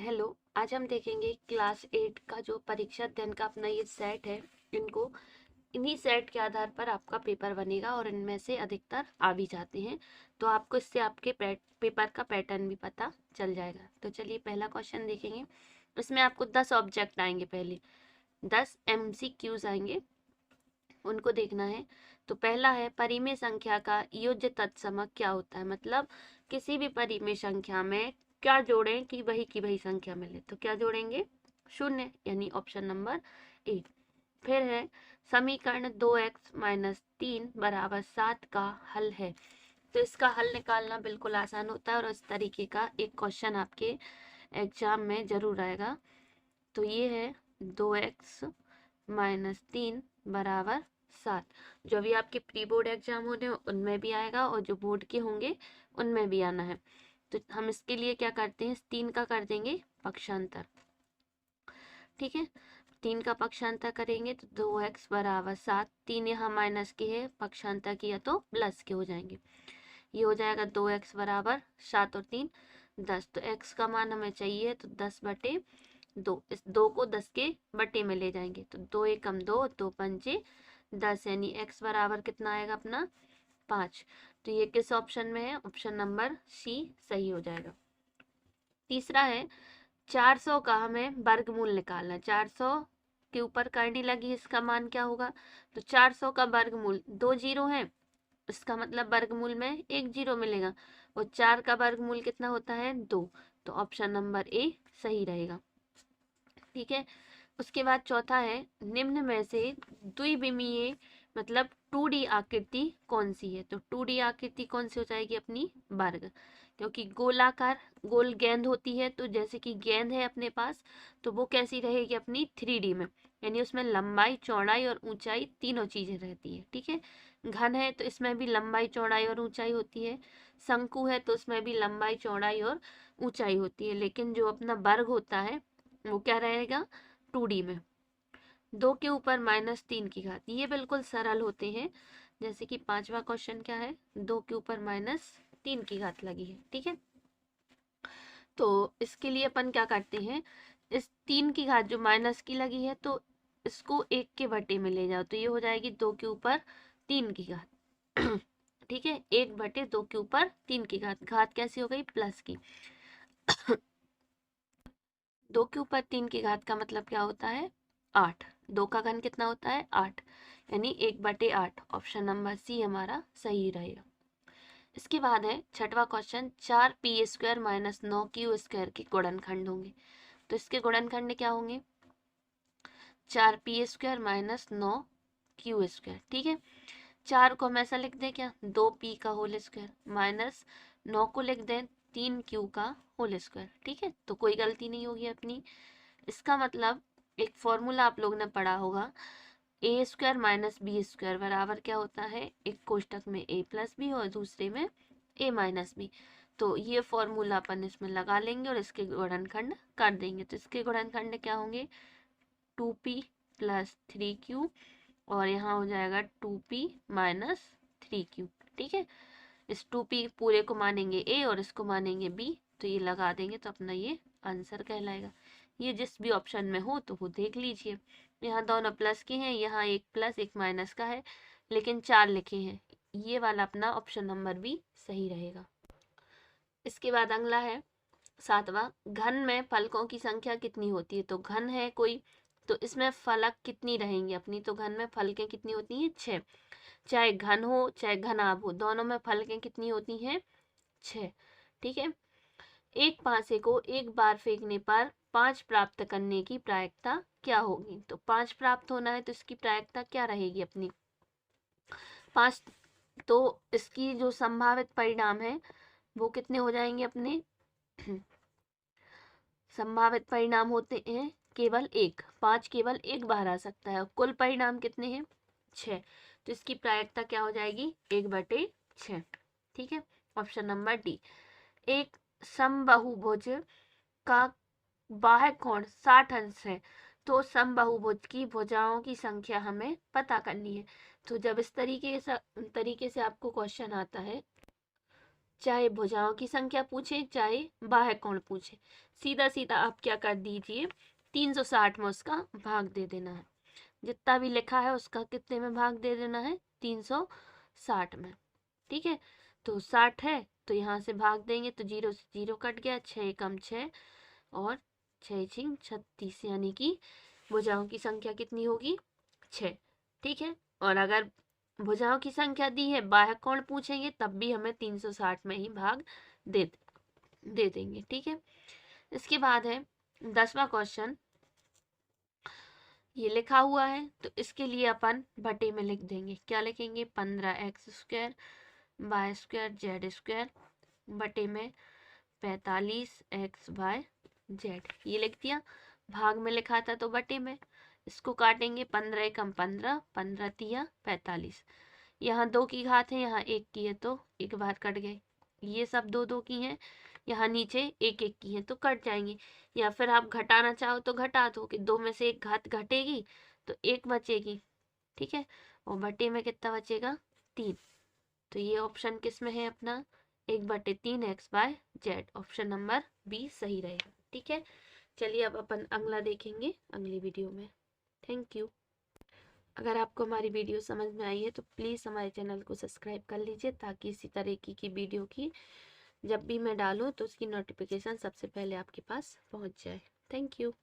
Hello. आज हम देखेंगे क्लास 8 का जो परीक्षा अध्ययन का अपना ये सेट है। इन्हीं सेट के आधार पर आपका पेपर बनेगा और इनमें से अधिकतर आ भी जाते हैं, तो आपको इससे आपके पेपर का पैटर्न भी पता चल जाएगा। तो चलिए पहला क्वेश्चन देखेंगे। इसमें आपको 10 ऑब्जेक्ट आएंगे, पहले 10 MCQs आएंगे, उनको देखना है। तो पहला है परिमेय संख्या का योज्य तत्समक क्या होता है, मतलब किसी भी परिमेय संख्या में क्या जोड़ें कि वही की वही संख्या मिले। तो क्या जोड़ेंगे? शून्य, यानी ऑप्शन नंबर ए। फिर है समीकरण 2x-3 बराबर 7 का हल है। तो इसका हल निकालना बिल्कुल आसान होता है और इस तरीके का एक क्वेश्चन आपके एग्जाम में जरूर आएगा। तो ये है 2x-3 बराबर 7, जो भी आपके प्री बोर्ड एग्जाम होने उनमें भी आएगा और जो बोर्ड के होंगे उनमें भी आना है। तो हम इसके लिए क्या करते हैं, 3 का कर देंगे पक्षांतर। ठीक है, 3 का पक्षांतर करेंगे तो 2x बराबर 7, 3 यहाँ माइनस के है, पक्षांतर किया तो प्लस के हो जाएंगे। ये हो जाएगा 2x बराबर 7 और 3 10। तो x का मान हमें चाहिए, तो 10/2। इस 2 को 10 के बटे में ले जाएंगे तो 2 एकम 2, 2 पंचे 10, यानी x बराबर कितना आएगा अपना 5। तो ये किस ऑप्शन में है? ऑप्शन नंबर सी सही हो जाएगा। तीसरा है 400 का हमें वर्गमूल निकालना है। 400 के ऊपर करनी लगी, इसका मान क्या होगा? तो 400 का वर्गमूल, 2 जीरो है, इसका मतलब वर्गमूल में 1 जीरो मिलेगा, और 4 का वर्गमूल कितना होता है? 2। तो ऑप्शन नंबर ए सही रहेगा। ठीक है, उसके बाद चौथा है निम्न में से द्विविमीय मतलब 2D आकृति कौन सी है? तो 2D आकृति कौन सी हो जाएगी अपनी? वर्ग, क्योंकि गोलाकार गोल गेंद होती है, तो जैसे कि गेंद है अपने पास, तो वो कैसी रहेगी अपनी? 3D में, यानी उसमें लंबाई चौड़ाई और ऊंचाई तीनों चीजें रहती है। ठीक है, घन है तो इसमें भी लंबाई चौड़ाई और ऊंचाई होती है, शंकु है तो उसमें भी लंबाई चौड़ाई और ऊंचाई होती है, लेकिन जो अपना वर्ग होता है वो क्या रहेगा? 2D में। 2 के ऊपर -3 की घात, ये बिल्कुल सरल होते हैं। जैसे कि पांचवा क्वेश्चन क्या है, 2 के ऊपर -3 की घात लगी है। ठीक है, तो इसके लिए अपन क्या करते हैं, इस 3 की घात जो माइनस की लगी है, तो इसको 1 के बटे में ले जाओ, तो ये हो जाएगी 2 के ऊपर 3 की घात। ठीक है, 1/2 के ऊपर 3 की घात, घात कैसी हो गई? प्लस की। 2 के ऊपर 3 की घात का मतलब क्या होता है? 8। 2 का घन कितना होता है? 8, यानी 1/8। ऑप्शन नंबर सी हमारा सही रहेगा। इसके बाद है छठवां क्वेश्चन, 4p² - 9q² के गुणनखंड होंगे। तो इसके गुणनखंड क्या होंगे? 4p² - 9q²। ठीक है, 4 को हम ऐसा लिख दें क्या? 2p का होल स्क्वायर, माइनस 9 को लिख दें 3q का होल स्क्वायर। ठीक है, तो कोई गलती नहीं होगी अपनी। इसका मतलब एक फॉर्मूला आप लोग ने पढ़ा होगा, a² - b² बराबर क्या होता है? एक कोष्टक में a + b और दूसरे में a - b। तो ये फॉर्मूला अपन इसमें लगा लेंगे और इसके गुणनखंड कर देंगे। तो इसके गुणनखंड क्या होंगे? 2p + 3q, और यहाँ हो जाएगा 2p - 3q। ठीक है, इस 2p पूरे को मानेंगे a और इसको मानेंगे b, तो ये लगा देंगे तो अपना ये आंसर कहलाएगा। ये जिस भी ऑप्शन में हो तो वो देख लीजिए। यहाँ दोनों प्लस के हैं, यहाँ एक प्लस एक माइनस का है, लेकिन 4 लिखे हैं, ये वाला अपना ऑप्शन नंबर बी सही रहेगा। इसके बाद अगला है 7वां, घन में फलकों की संख्या कितनी होती है? तो घन है कोई, तो इसमें फलक कितनी रहेंगी अपनी? तो घन में फलकें कितनी होती हैं? 6। चाहे घन हो चाहे घनाभ हो, दोनों में फलकें कितनी होती हैं? 6। ठीक है, एक पासे को एक बार फेंकने पर 5 प्राप्त करने की प्रायिकता क्या होगी? तो 5 प्राप्त होना है तो इसकी प्रायिकता क्या रहेगी अपनी? 5। तो इसकी जो संभावित परिणाम है वो कितने हो जाएंगे अपने? संभावित परिणाम होते हैं केवल 1, 5 केवल एक बार आ सकता है, कुल परिणाम कितने हैं? 6। तो इसकी प्रायिकता क्या हो जाएगी? 1/6। ठीक है, ऑप्शन नंबर डी। एक समबाहुभुज का बाह्य कोण 60 अंश है, तो समबाहुभुज की भुजाओं की संख्या हमें पता करनी है। तो जब इस तरीके से आपको क्वेश्चन आता है चाहे भुजाओं की संख्या पूछे चाहे बाह्य कोण पूछे, सीधा सीधा आप क्या कर दीजिए, 360 में उसका भाग दे देना है। जितना भी लिखा है उसका कितने में भाग दे देना है, 360 में। ठीक है, तो 60 है तो यहाँ से भाग देंगे तो 0 से 0 कट गया, 6 कम 6 और 6 छिंग 36, यानी कि भुजाओं की संख्या कितनी होगी, 6। ठीक है, और अगर भुजाओं की संख्या दी है, बाह्य कोण पूछेंगे, तब भी हमें 360 में ही भाग दे देंगे। ठीक है, इसके बाद है 10वां क्वेश्चन। ये लिखा हुआ है तो इसके लिए अपन बटे में लिख देंगे। क्या लिखेंगे, 15x² y² z² बटे में 45x/z। ये लिख दिया। भाग में लिखा था तो बटे में, इसको काटेंगे, 15 एकम 15, 15 तिया 45। यहाँ 2 की घात है, यहाँ 1 की है तो एक बार कट गए। ये सब 2 2 की हैं, यहाँ नीचे 1 1 की है तो कट जाएंगे। या फिर आप घटाना चाहो तो घटा दो कि 2 में से एक घात घटेगी तो 1 बचेगी। ठीक है, और बटे में कितना बचेगा, 3। तो ये ऑप्शन किस में है अपना, 1/3 x/z। ऑप्शन नंबर बी सही रहेगा। ठीक है, चलिए अब अपन अगला देखेंगे अगली वीडियो में। Thank you. अगर आपको हमारी वीडियो समझ में आई है तो प्लीज़ हमारे चैनल को सब्सक्राइब कर लीजिए, ताकि इसी तरीके की वीडियो की जब भी मैं डालूँ तो उसकी नोटिफिकेशन सबसे पहले आपके पास पहुंच जाए। Thank you.